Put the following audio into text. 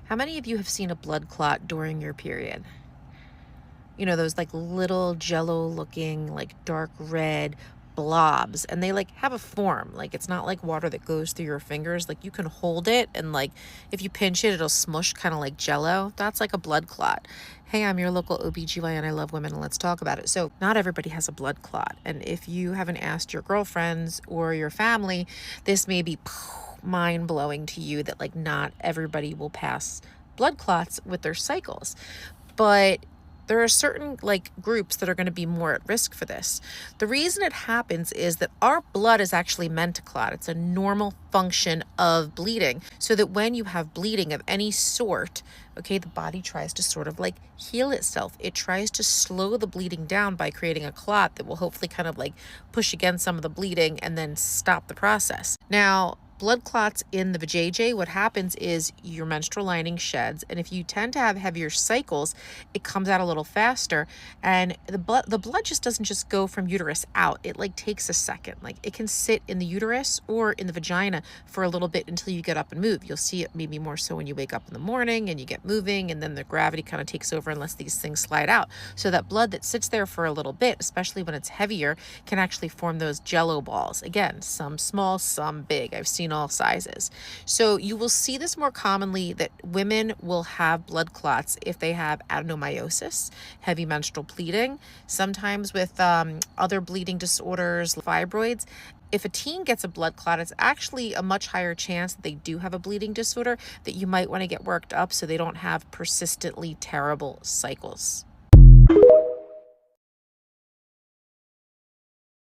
How many of you have seen a blood clot during your period? You know, those like little jello looking, like dark red blobs, and they like have a form. Like it's not like water that goes through your fingers. Like you can hold it, and like if you pinch it, it'll smush kind of like jello. That's like a blood clot. Hey, I'm your local OBGYN. I love women, and let's talk about it. So, not everybody has a blood clot. And if you haven't asked your girlfriends or your family, this may be mind blowing to you that like not everybody will pass blood clots with their cycles. But there are certain like groups that are going to be more at risk for this. The reason it happens is that our blood is actually meant to clot. It's a normal function of bleeding, so that when you have bleeding of any sort, okay, the body tries to sort of like heal itself. It tries to slow the bleeding down by creating a clot that will hopefully kind of like push against some of the bleeding and then stop the process. Now, blood clots in the vajayjay, what happens is your menstrual lining sheds, and if you tend to have heavier cycles, it comes out a little faster, and the blood just doesn't just go from uterus out. It like takes a second. Like it can sit in the uterus or in the vagina for a little bit until you get up and move. You'll see it maybe more so when you wake up in the morning and you get moving, and then the gravity kind of takes over and lets these things slide out. So that blood that sits there for a little bit, especially when it's heavier, can actually form those jello balls. Again, some small, some big. I've seen all sizes. So you will see this more commonly, that women will have blood clots if they have adenomyosis, heavy menstrual bleeding, sometimes with other bleeding disorders, fibroids. If a teen gets a blood clot, it's actually a much higher chance that they do have a bleeding disorder that you might want to get worked up so they don't have persistently terrible cycles.